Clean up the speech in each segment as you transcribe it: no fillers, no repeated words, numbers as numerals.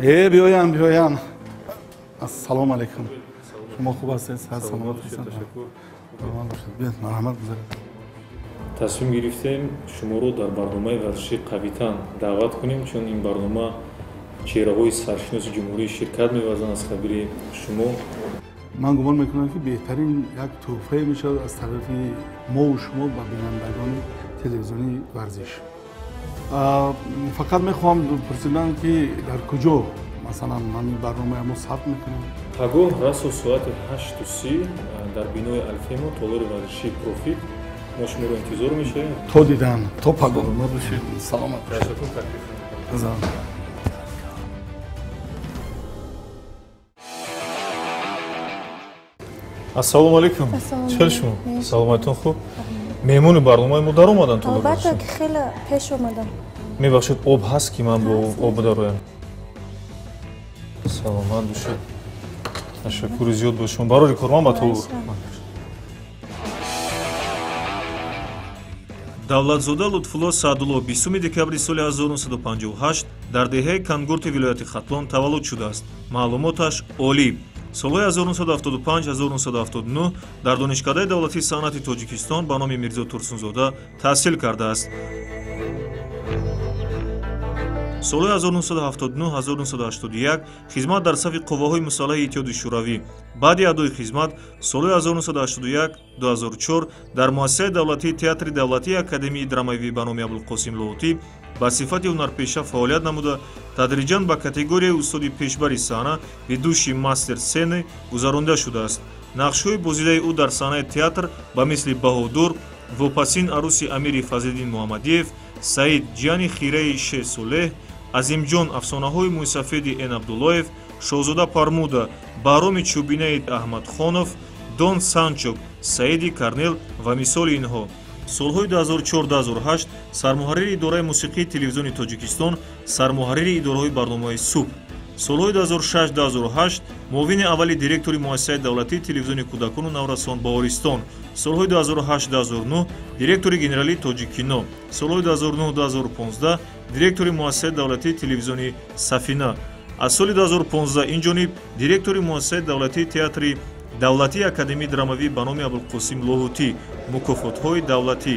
بیایم. السلام علیکم. شما خوب هستید؟ سلامت باشید. تشکر. قربان باشید. بیاید مرحمت گذارید. تصمیم گرفتیم شما رو در برنامه ورزشی قویتن دعوت کنیم چون این برنامه چهره‌های سرشناس جمهوری شرکت می‌ورزند از خبری شما. من گمان میکنم که بهترین یک تحفه میشه از طرف ما و شما و بینندگان تلویزیونی ورزش. فقط میخوام پرسیدن که در کجا مثلا من برنامه ما ثبت میکنم. پگاه راست ساعت 8:30 در بینای الفیما تالار ورزشی پروفیت ما شما رو انتظار میشه. تا دیدن تا پگاه ما باشید. سلامت باشید. تشکر تکلیف. ассалому алайкум. чел шумо саломатон хуб меҳмони барномаи мо дар омадан то албатта ки хеле пеш омадам мебахшед об ҳаст ки ман бо об дароям саломат бошед ташаккури зиёд ба шумо барори кор ман ба то давлатзода лутфулло саъдулло 20 декабри соли 1958 дар деҳаи кангурти вилояти хатлон таваллуд шудааст. маълумоташ олӣ. солҳои 1975-1979 дар донишкадаи давлатии санъати тоҷикистон ба номи мирзо турсунзода таҳсил кардааст. солҳои 1979-1981 хизмат дар сафи қувваҳои мусаллаҳи иттиҳоди шӯравӣ. баъди адои хизмат солҳои 1981-2004 дар муассисаи давлатии театри давлатии академияи драмавӣ ба номи абулқосим лоҳутӣ ба сифати ҳунарпеша фаъолият намуда тадриҷан ба категорияи устоди пешбари саҳна видуши мастер сцены гузаронда шудааст. нақшҳои бозидаи ӯ дар саҳнаи театр ба мисли баҳодур, вопасин аруси амири фазлиддин муҳаммадиев, саид ҷияни хираи шеҳсолеҳ, азимҷон афсонаҳои мӯйсафеди н абдуллоев, шоҳзода пармуда, баҳроми чӯбинаи аҳмадхонов, дон санчок, саиди карнел ва мисоли инҳо. солҳои 2004-2008 сармуҳаррири идораи мусиқии телевизиони тоҷикистон, сармуҳаррири идораҳои барномаҳои субҳ. солҳои 2006-2008 муовини аввали директори муассисаи давлатии телевизиони кӯдакону наврасон баҳористон. солҳои 2008-2009 директори генералии тоҷиккино. солҳои 2009-2015 директори муассисаи давлатии телевизиони сафина. аз соли 2015 инҷониб директори муассисаи давлатии театри давлатии академияи драмавӣ ба номи абулқосим лоҳутӣ. мукофотҳои давлатӣ: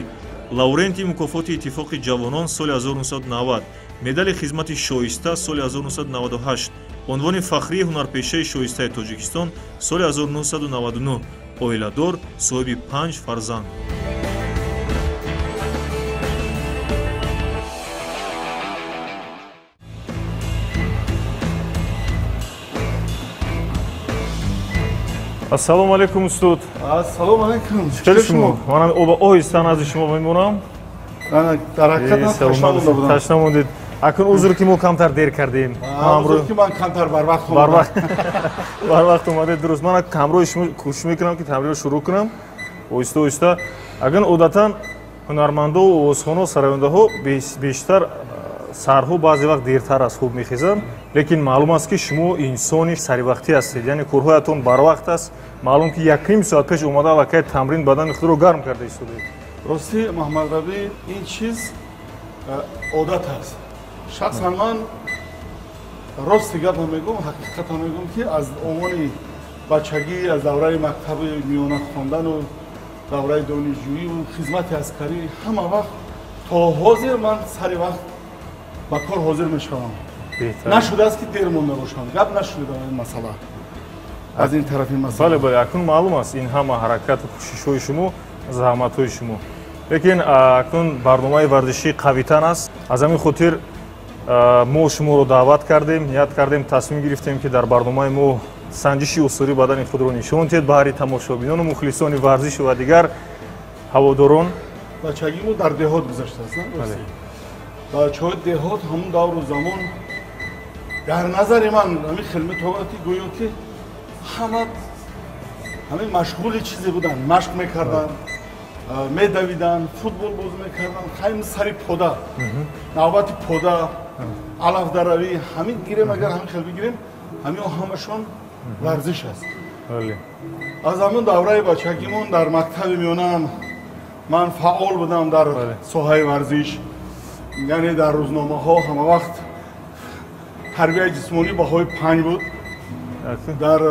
лавренти мукофоти иттифоқи ҷавонон соли 1990, медали хизмати шоиста соли 1998, унвони фахрии ҳунарпешаи шоистаи тоҷикистон соли 1999, оиладор, соҳиби 5 фарзанд. ассалому алайкум устод. ассалому алайкум. чели шумо? манам оҳиста назди шумо мемонам. дар ҳақиқат ташна мондед. акун узр ки мо камтар дер кардем. узр ки ман камтар барвақт омадед. дуруст. ман камрои шумо кӯшиш мекунам ки тамринро шурӯъ кунам оҳиста оҳиста. агар одатан ҳунармандо овозхонҳо сарояндаҳо бештар сарҳо баъзе вақт дертар аз хоб мехезанд, лекин маълум аст ки шумо инсони саривақтӣ ҳастед, яъне корҳоятон барвақт аст. маълум ки якним соат пеш омада аллакай тамрин бадани худро гарм карда истодед. рости муҳаммадравӣ ин чиз одат аст. шахсан ман рости гапа мегӯм, ҳақиқатан мегӯм ки аз омони бачагӣ, аз давраи мактаби миёна хондану давраи донишҷӯиву хизмати аскарӣ ҳама вақт то ҳозир ман сари вақт ба кор ҳозир мешавам. нашудааст ки дер монда бошам. гап нашуда ин масъала аз ин тарафи масъала. бале бале, акун маълум аст ин ҳама ҳаракату кӯшишҳои шумо, заҳматҳои шумо. лекин акун барномаи варзишии қавитан аст. аз ҳамин хотир мо шуморо даъват кардем, ният кардем, тасмим гирифтем ки дар барномаи мо санҷиши усурӣ бадани худро нишон диҳед ба ҳари тамошобинону мухлисони варзишу ва дигар ҳаводорон. бачагимо дар деҳот гузаштааст. бачаҳои деҳот ҳамун давру замон дар назари ман ҳамин хилмитовати гӯё ки ҳамин машғули чизе буданд, машқ мекарданд, медавиданд, футбол бозӣ мекарданд, хайми сари пода, навбати пода, алафдаравӣ, ҳамин гирем, агар ҳамин хел бигирем, ҳамин ҳамашон варзиш аст. аз ҳамин давраи бачагимон дар мактаби миёнаам ман фаъол будам дар соҳаи варзиш. яъне дар рӯзномаҳо ҳама вақт тарбияи ҷисмонӣ баҳои 5 буд. дар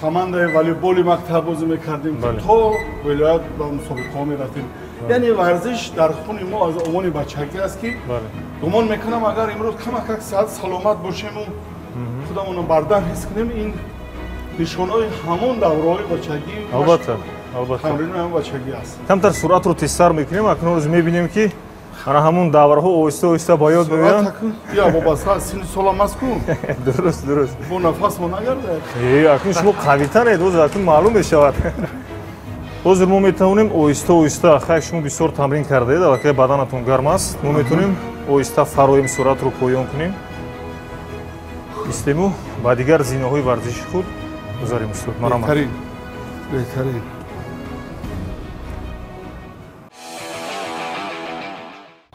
командаи волейболи мактаб бозӣ мекардем то вилоят ба мусобиқаҳо мерафтем. яъне варзиш дар хуни мо аз омони бачагӣ аст ки гумон мекунам агар имрӯз камакак сиҳат саломат бошему худамонро бардам ҳис кунем ин нишонаҳои ҳамон давраҳои бачагӣ тамрини ҳамон бачагӣ аст. камтар суръатро тезтар мекунем. акнун рӯз мебинем ки ана ҳамун давраҳо оҳиста оҳиста ба ёд меоянд. я вобаста аз синни солам аст ку дуруст дуруст бо нафасмо нагардад. акнун шумо қавитаред ҳозир акнун маълум мешавад. ҳозир мо метавонем оҳиста оҳиста хай шумо бисёр тамрин кардаед аллакай баданатон гарм аст. мо метавонем оҳиста фароим суръатро поён кунем. истему ба дигар зинаҳои варзиши худ гузарем устод. марамат. беҳтарин.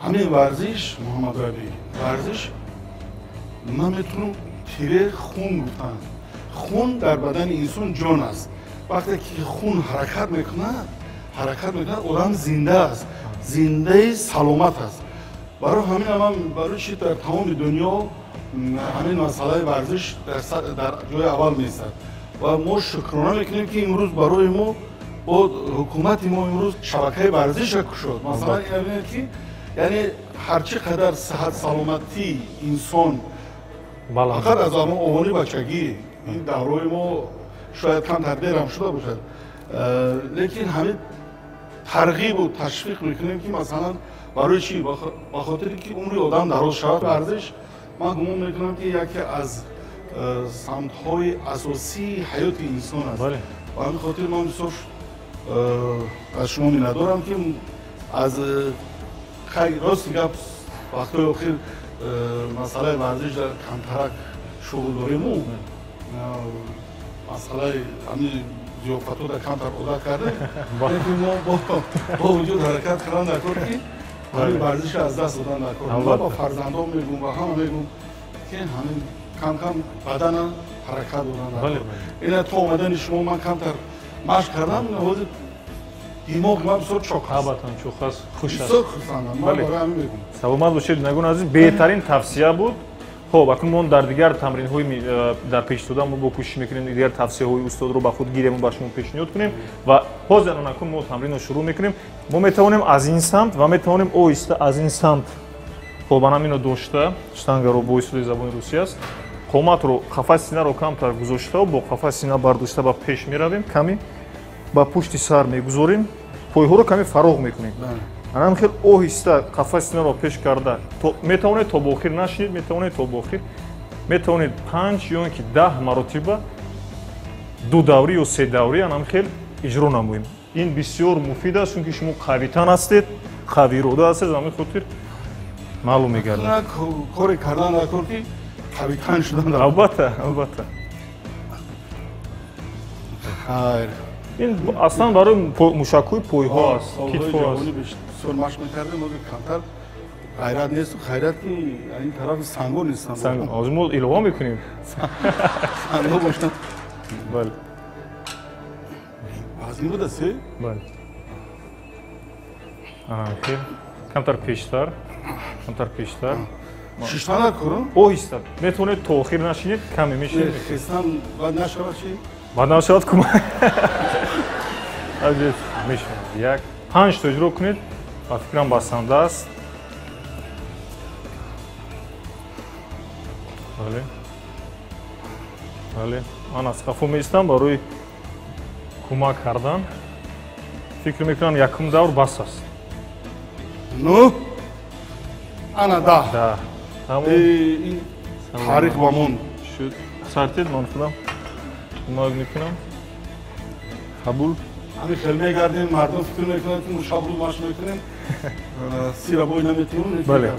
ҳамин варзиш муҳаммадрабӣ варзиш ман метавонам тире хун гуфтанд. хун дар бадани инсон ҷон аст. вақте ки хун ҳаракат мекунад одам зинда аст, зиндаи саломат аст. барои ҳамин ман барои чи дар тамоми дунё ҳамин масъалаи варзиш дар ҷои аввал меистад ва мо шукрона мекунем ки имрӯз барои мо бо ҳукумати мо имрӯз шабакаи варзиша кушод. масалан ин ки яъне ҳарчи қадар сиҳат саломатии инсон фақат аз омони бачагӣ ин давраҳои мо шояд камтар дерам шуда бошад, лекин ҳамин тарғибу ташвиқ мекунем ки масалан барои чи ба хотире ки умри одам дароз шавад. варзиш ман гумон мекунам ки яке аз самтҳои асосии ҳаёти инсон аст. ба ҳамин хотир ман бисёр аз шумо миннатдорам ки аз рости гап вақтҳои охир масъалаи варзиш дар камтарак шуғл дорему масъалаи ҳамин зиёфатҳо дар камтар одат кардем, лекин мо бо вуҷуд ҳаракат кардан дар кор ки ҳамин варзиша аз даст додан дар кор ва ба фарзандон мегӯм ва ҳама мегӯм ки ҳамин кам бадана ҳаракат додан дар кор. ина то омадани шумо ман камтар машқ кардам ҳозир димоғи ман бисёр чоқ аст. албатта чоқ аст. хуш аст. бисёр хушандам. ман барои ҳамин мегӯм. саломат бошед нагун азиз. беҳтарин тавсия буд. хоб акнун мо дар дигар тамринҳои дар пеш дода мо бо кӯшиш мекунем дигар тавсияҳои устодро ба худ гирем ба шумо пешниҳод кунем ва ҳозир анакун мо тамринро шурӯъ мекунем. мо метавонем аз ин самт ва метавонем оҳиста аз ин самт хоб анамино дошта штангаро бо истодаи забони русӣ аст. қоматро қафаси синаро камтар гузоштау бо қафаси сина бардошта ба пеш меравем. каме ба пушти сар мегузорем. пойҳоро каме фароғ мекунем. анам хел оҳиста қафаси синаро пеш карда метавонед то бо охир нашинед, метавонед то бо охир, метавонед 5 ё ки 10 маротиба 2 даврӣ ё 3 даврӣ анам хел иҷро намоем. ин бисёр муфид аст, чунки шумо қавитан ҳастед, қавирода ҳастед, ҳамин хотир маълум мегардад. кори кардан дар кор ки қавитан шудан дар. албатта албатта. хайр. ин аслан барои мушакҳои пойҳо аст, китфҳо аст. бисёр машқ мекардем ҳозир камтар ғайрат несту. хайрат ки ин тарафи санго нестам. ҳозир мо илғом мекунем. санго боштам. бале. вазн буда се? бале. хел камтар пештар. камтар пештар. шиштана курам? оҳиста. метавонед то охир нашинед, каме мешинед. хистан бад нашавад чи? бад нашавад кума. азиз мешавад. як 5 то иҷро кунед. ба фикрам басанда аст. бале. бале. ман аз қафо меистам барои кӯмак кардан. фикр мекунам якум давр бас аст. ну ана да ин таърих ба мон шуд. сартед ман худам кӯмак мекунам. қабул. ҳамин хел мегардем мардум фикр мекунанд ки мушабру машқ мекунем сира бой наметавонем. бале.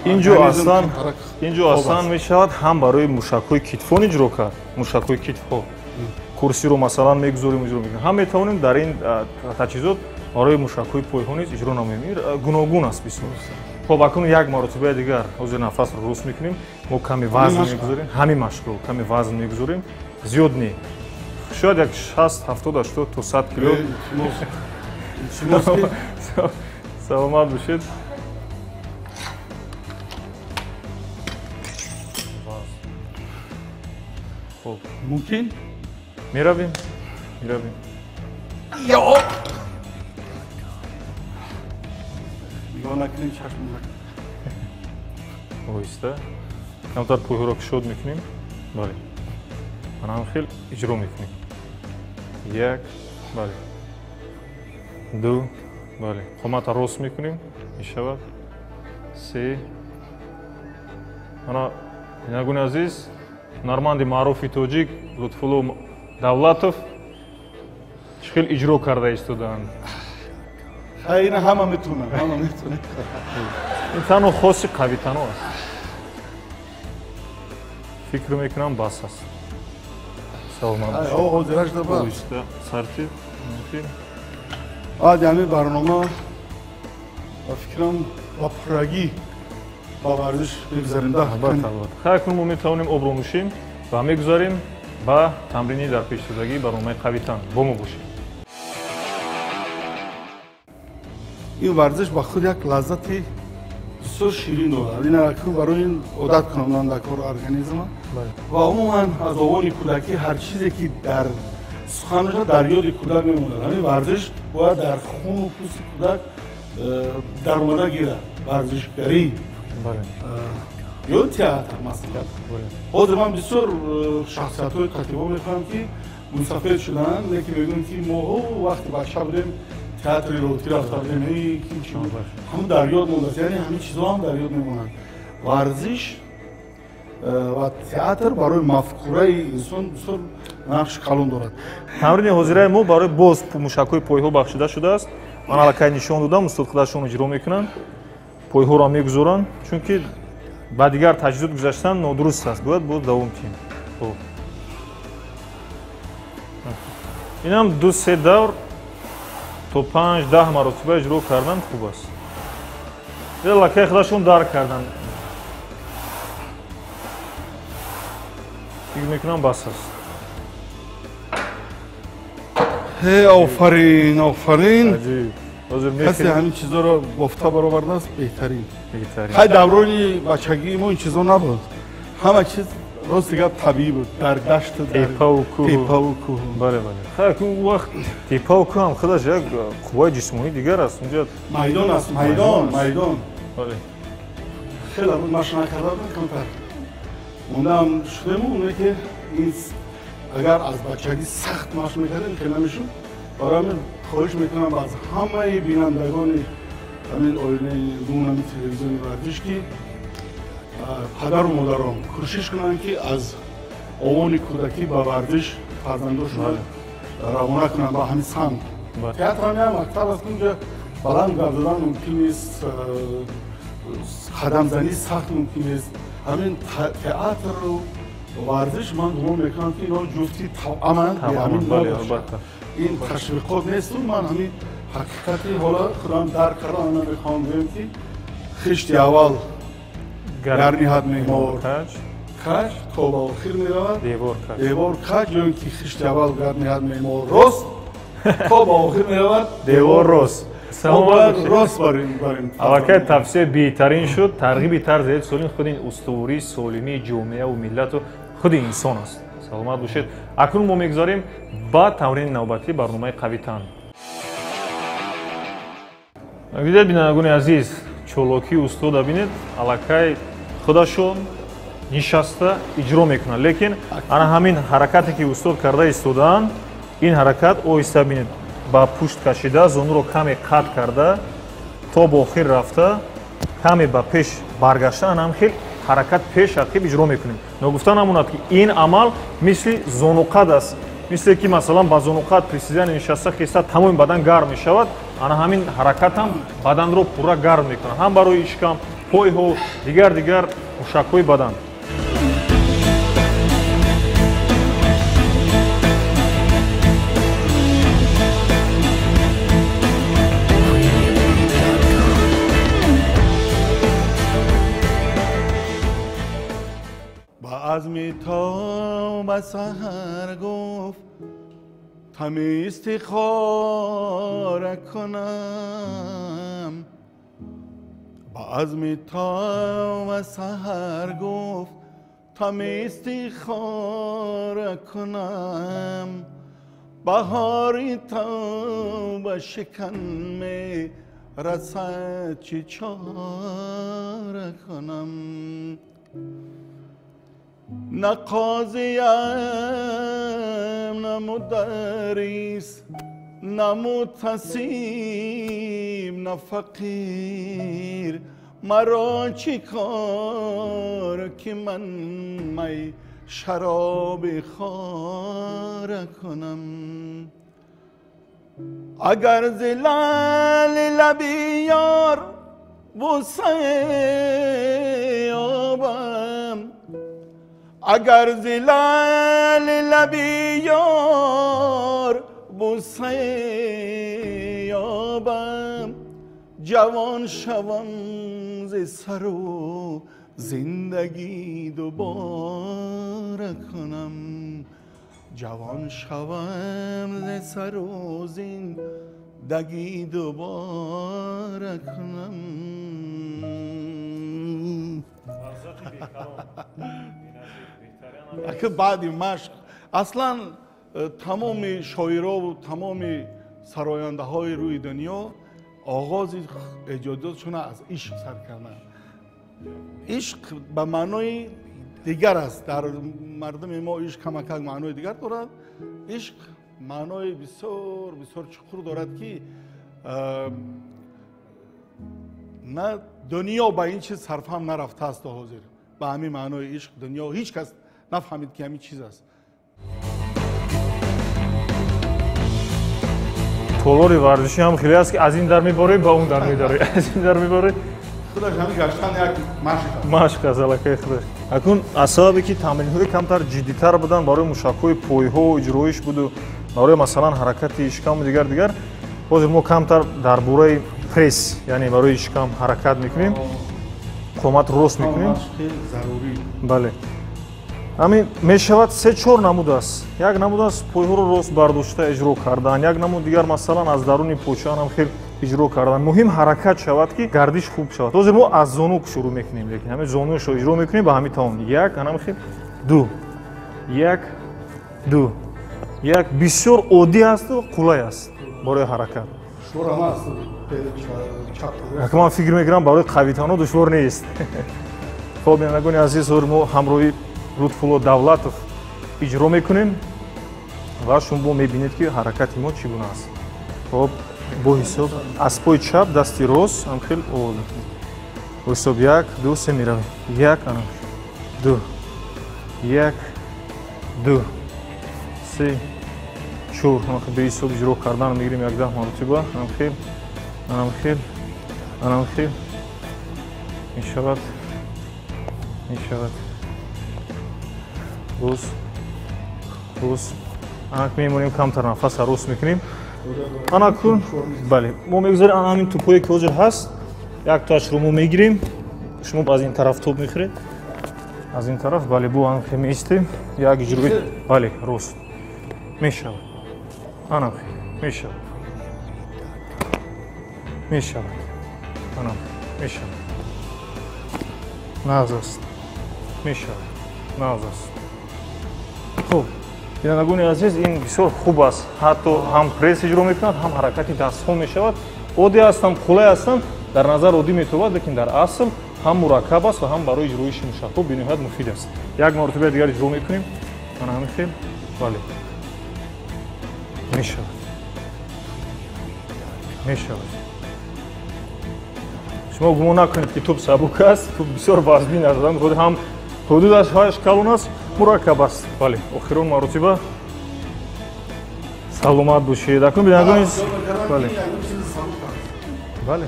инҷо аслан мешавад ҳам барои мушакҳои китфон иҷро кард. мушакҳои китфҳо курсиро масалан мегузорем иҷро мекунем. ҳам метавонем дар ин таҷҳизот барои мушакҳои пойҳо низ иҷро намоем. гуногун аст бисёр. хоб акнун як маротибаи дигар ҳозир нафасро руст мекунем. мо каме вазн мегузорем. ҳамин машқро каме вазн мегузорем. зиёд не. шояд як 60-70-80 то 100 кило. саломат бошед. خب ممکن؟ میرویم میرویم یا نگاه نکنیم چشم نکنیم اویسته کمتر پویه را کشود میکنیم بله من هم خیلی اجرا میکنیم یک بله دو بله قامت راست میکنیم میشود سه انا نگون عزیز نرمند معروفی توجیک لطفالو دولتов خیلی اجرا کرده ایستادند این همه میتونن این تنها خاصی قویتنو است فکر میکنم بس است سلام او درش دبا اویسته سرتیب ممکن یعنی برنامه فکرم با پرگی با ورزش بگذاریم خیلی کنیم ما میتوانیم آب رو نوشیم و میگذاریم با تمرینی در پیش شدگی برنامه قویتن با ما باشیم این ورزش با خود یک لذتی بسیار شیرین دارد این را که برای این عادت کنم من در کار ارگانیسم و عموما از آوان کودکی هر چیزی که در سخنش در یاد کودک میمونه همین ورزش باید در خون و پوست کودک در اومده گیره ورزشگری یا تئاتر مثلا حاضر من بسیار شخصیت های کتیبا میخوام که مسافر شدن لیکن میگن که ما وقتی بچه بودیم تئاتر روتی رفته بودیم همون در یاد مونده یعنی همین چیزا هم در یاد میمونن ورزش و تئاتر برای مفکوره انسان بسیار نقش کلان دارد تمرین حاضره ما برای باز موشک‌های پایه‌ها بخشیده شده است من الکی نشان دادم استاد خودشون اجرا میکنن پایه‌ها را میگذارن چون که با دیگر تجربه گذاشتن نادرست است باید دوام کنیم خب اینم دو سه دور تو 5 10 مرتبه اجرا کردن خوب است الکی خودشون درک کردن فکر میکنم بس است آفرین آفرین عجیب کسی همین چیزا رو گفته برآورده است بهترین خیلی دوران بچگی ما این چیزا نبود همه چیز راست دیگه طبیعی بود در دشت تیپا و کوه بله بله خیلی اون وقت تیپا و کوه هم خودش یک قوای جسمانی دیگر است اونجا میدان است میدان بله خیلی بود ماشین کرده بود کمتر موندم شدیم اونه که این اگر از بچگی سخت ماشین میکردیم که نمیشون برای همین خواهش میکنم از همه بینندگان همین آینه دونمی تلویزیونی ورزش که پدر و مادران کوشش کنن که از آوان کودکی به ورزش فرزنداشون روانه کنن با همین سمت تئاتر هم مکتب است اونجا بلند گردیدن ممکن نیست قدم زنی سخت ممکن نیست همین تئاتر و ورزش من گمان میکنم که اینا جفتی توأمن به همین ناباشد این تشویقات نیست من همین حقیقتی حالا خودم درک کردم من میخوام بگم که خشت اول گرنیهد میمار کج تا به آخر میرود دیوار کج یا اینکه خشت اول گرنیهد میمار راست تا به آخر میرود دیوار راست راست بریم الکی تفسیر بهترین شد ترغیب طرز سالم خود این اسطوری سالمی جامعه و ملت و خود انسان است سلامت باشید اکنون ما میگذاریم با تمرین نوبتی برنامه قویتن دیدید بینندگان عزیز چالاکی استاد ببینید الکی خودشون نشسته اجرا میکنن لیکن انا همین حرکتی که استاد کرده ایستادن این حرکت آهسته ببینید با پشت کشیده زانو رو کمی قطع کرده تا با آخر رفته کمی با پیش برگشتن هم خیلی حرکت پیش عقب اجرا میکنیم نگفتن هموند که این عمل مثل زانو قطع است مثل که مثلا با زانو قطع پرسیزن نشسته خسته تمام بدن گرم میشود انا همین حرکت هم بدن رو پورا گرم میکنه هم برای اشکم پای ها دیگر موشک‌های بدن عزم تا به سحر گفت همه استخاره کنم با عزم تا به سحر گفت همه استخاره کنم بهاری توبه شکن می رسد چی چاره کنم نه قاضیم نه مدرس نه متصیم نه فقیر مرا چی کار که من می شراب خاره کنم اگر زلال لبی یار بوسه یابم اگر زلال لبی یار بوسه یابم جوان شوم ز سر و زندگی دوباره کنم جوان شوم ز سر و زندگی دوباره کنم اگه بعد مشق اصلا تمام شاعرها و تمام سراینده های روی دنیا آغاز ایجاداتشون از عشق سر کردن عشق به معنای دیگر است در مردم ما عشق کمک معنای دیگر دارد عشق معنای بسیار بسیار چقدر دارد که نه دنیا به این چیز صرف هم نرفته است حاضر به همین معنای عشق دنیا هیچ کس نفهمید که همین چیز است طولори варзиши ҳам хеле аст ки аз ин дар меборӣ ба он дар медорӣ аз ин дар меборӣ худаш ҳамин гаштан як машқ аст аллакай худаш акун аз сабабе ки тамринҳои камтар ҷиддитар буданд барои мушакҳои пойҳо иҷроиш буду барои масалан ҳаракати ишкаму дигар ҳозир мо камтар дар бораи пресс яъне барои ишкам ҳаракат мекунем қомат рост мекунем бале ҳамин мешавад 3-4 намуд аст як намуд аст пойҳоро рост бардошта иҷро кардан як намуд дигар масалан аз даруни почаан ҳам хел иҷро кардан муҳим ҳаракат шавад ки гардиш хуб шавад ҳозир мо аз зону шурӯъ мекунем лекин ҳамин зонуашро иҷро мекунем ба ҳамин тавон як анам хел ду як ду як бисёр оддӣ асту қулай аст барои ҳаракат як ман фикр мекунам барои қавитано душвор нест хоб бинандагони азиз ҳозир мо ҳамроҳи лутфулло давлатов иҷро мекунем ва шумо мебинед ки ҳаракати мо чӣ гуна аст хоб бо ҳисоб аз пои чап дасти рост ам хел оли бо ҳисоб 1 2 3 меравем 1 анам 2 1 2 3 4 ам хел бе ҳисоб иҷро кардан мегирем 11 маротиба ам хел мешавад روز анак мемонем камтар нафаса рост мекунем анакун бале мо мегузарем ҳамин тӯпое ки ҳозир ҳаст як ташро мо мегирем шумо аз ин тараф топ мехӯред аз ин тараф бале бо анахе меистем як иҷрои бале рост мешавад анахе мешавад анахе мешавад нағз аст мешавад нағз аст хуб бинандагони азиз ин бисёр хуб аст ҳатто ҳам пресс иҷро мекунад ҳам ҳаракати дастҳо мешавад оддӣ ҳастам қулай ҳастам дар назар оддӣ метавад лекин дар асл ҳам мураккаб аст ва ҳам барои иҷрои мушакҳо бениҳоят муфид аст як маротиба дигар иҷро мекунем ана ҳамин хел бале мешавад шумо гумон накунед ки тӯб сабук аст тӯб бисёр вазнин аст ҳам ҳудудаш 8 калон аст мураккаб аст бале охирон маротиба саломат бошед акун бинандагони бале бале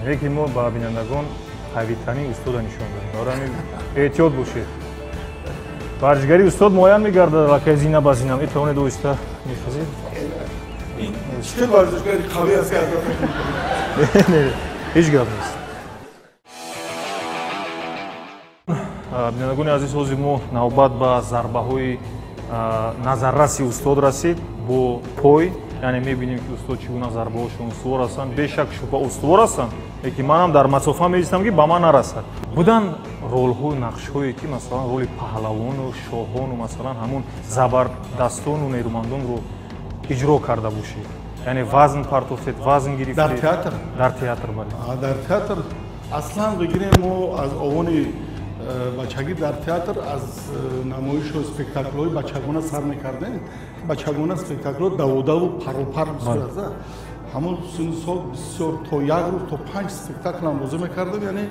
лекин мо ба бинандагон қавитани устода нишон додем барои эҳтиёт бошед барҷигари устод муайян мегардад лакай зина ба зина метавонед оҳиста мехазед ҳеҷ гап нест бинандагони азиз ҳозир мо навбат ба зарбаҳои назарраси устод расид бо пой яъне мебинем ки устод чӣ гуна зарбаҳошон устувор ҳастанд, бешак шубҳа устувор ҳастанд, ки манам дар масофа меистам ки ба ман нарасад. Будан ролҳо, нақшҳое ки масалан роли паҳлавону шоҳону масалан ҳамун забардастону нерӯмандонро иҷро карда бошед, яъне вазн партофтед, вазн гирифтед дар театр? Дар театр, бале. дар театр аслан бигирем мо аз овони бачагӣ дар театр аз намоишу спектаклҳои бачагона сар мекардем. Бачагона спектаклҳо даводаву паропар бисёр ҳамон сини сол бисёр то 1 рӯз то 5 спектаклам бозӣ мекардем, яъне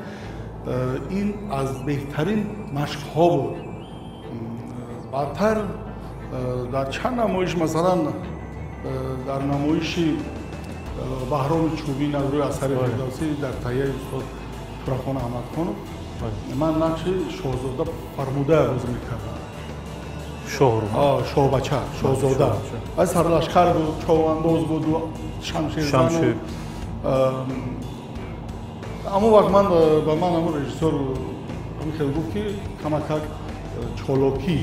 ин аз беҳтарин машқҳо буд. баъдтар дар чанд намоиш масалан дар намоиши баҳроми чӯбин аз рӯи асари фирдавсӣ дар таҳияи устод Шурахон Аҳмадхонов ман нақши шоҳзода Фармуда бозӣ мекардам. Шоҳро? Шоҳбача, шоҳзода. Аз сарлашкар буд, човандоз буду, шамширзану. Амон вақт ман ба ман ҳамон режиссёр хел гуфт ки камакак чолокӣ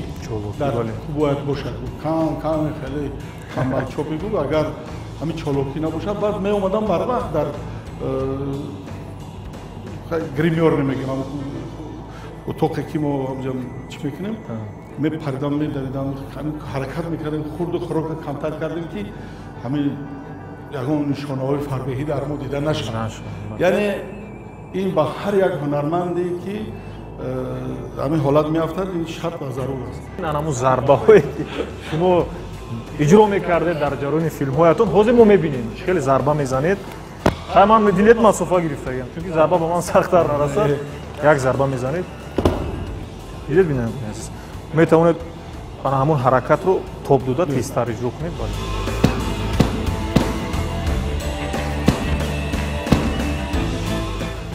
дар бояд бошад. Кам хеле камбарчопӣ буд, агар ҳамин чолокӣ набошад, баъд меомадам барвақт дар гримёр мегӯем, утоқе ки мо чӣ мекунем, мепардам, медавидам, ҳаракат мекардем, хурду хӯрока камтар кардем ки ҳамин ягон нишонаҳои фарбеҳӣ дар мо дида нашавад. Яъне ин ба ҳар як ҳунарманде ки ҳамин ҳолат меафтад, ин шарт ва зарур аст. Ҳамун зарбаҳое ки шумо иҷро мекардед дар ҷарони филмҳоятон, ҳозир мо мебинем хеле зарба мезанед. Хай ман дилет масофа гирифтагам, чунки зарба ба ман сахттар нарасад. Як зарба мезанед, дилет бинем, метавонед ана ҳамун ҳаракатро тоб дода тезтар иҷро кунед.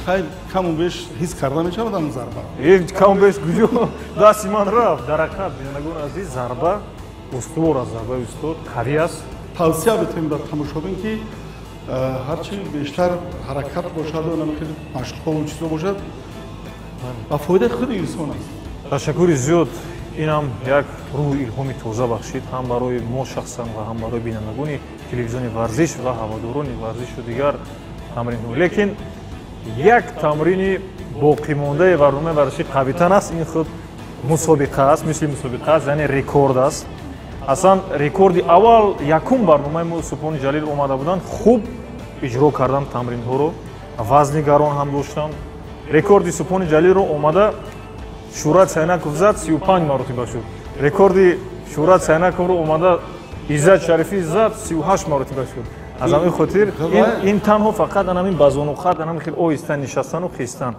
Хай каму беш ҳис карда мешавад ҳамун зарба? Каму беш куҷо дасти ман рафт дарақат. Бинандагон азиз, зарба устувор аст, зарбаи устод қавӣ аст. Тавсия битем ба тамошобин ки ҳарчи бештар ҳаракат бошаду намехел машқҳову чизо бошад, ба фоидаи худи инсон аст. Ташаккури зиёд. Инам як рӯҳи илҳоми тоза бахшид ҳам барои мо шахсан ва ҳам барои бинандагони телевизиони варзиш ва ҳаводорони варзишу дигар тамринҳо. Лекин як тамрини боқимондаи барномаи варзиши қавитан аст. Ин худ мусобиқа аст, мисли мусобиқа аст, яъне рекорд аст. Аслан рекорди аввал якум барномаи мо Субҳони Ҷалил омада буданд, хуб иҷро кардан тамринҳоро, вазни гарон ҳам доштанд. Рекорди Субҳони Ҷалилро омада Шӯрат Сайнаков зад 35 маротиба шуд. Рекорди Шӯрат Сайнаковро омада Иззат Шарифӣ зад 38 маротиба шуд. Аз ҳамин хотир ин танҳо фақат анамин ба зонуқат, анамин хеле оҳиста нишастану хистан.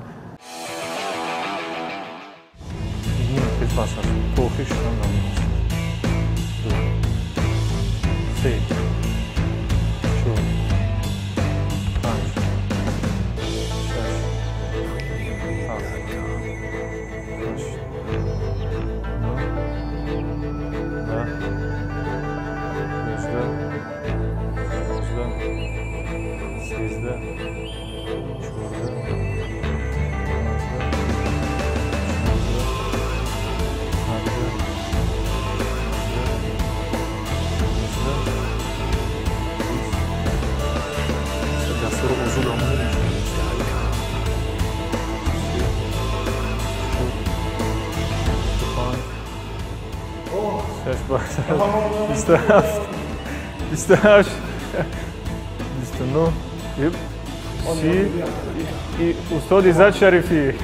Устод Иззат Шарифӣ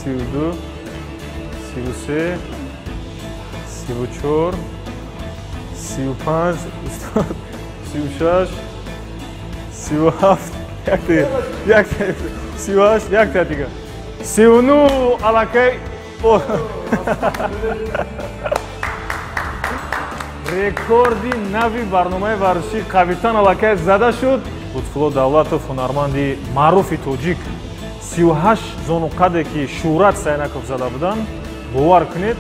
32 33 34 35 устод 36 37 38 якта дига 39 алакай рекорди нави барномаи варзиши қавитан алакай зада шуд. Лутфулло Давлатов, ҳунарманди маъруфи тоҷик, 38 зонуқаде ки Шӯрат Сайнаков зада буданд, бовар кунед,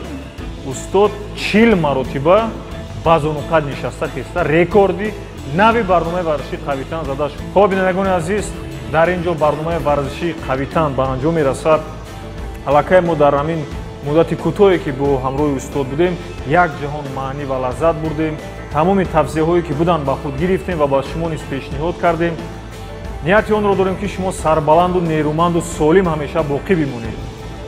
устод 40 маротиба ба зонуқат нишаста хиста рекорди нави барномаи варзиши қавитан зада шуд. Хоб бинандагони азиз, дар ин ҷо барномаи варзиши қавитан ба анҷом мерасад. Аллакай мо дар ҳамин муддати кӯтоҳе ки бо ҳамроҳи устод будем, як ҷаҳон маънӣ ва лаззат бурдем. тамоми тавзеҳое ки буданд ба худ гирифтем ва ба шумо низ пешниҳод кардем. нияти онро дорем ки шумо сарбаланду нерӯманду солим ҳамеша боқӣ бимонед.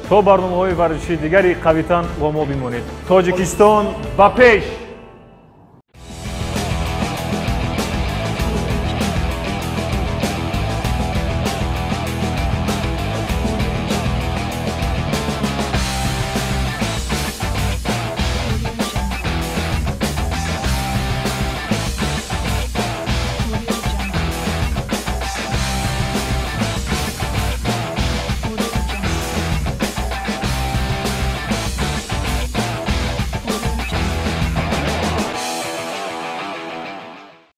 то барномаҳои варзишии дигари қавитан бо мо бимонед. Тоҷикистон ба пеш!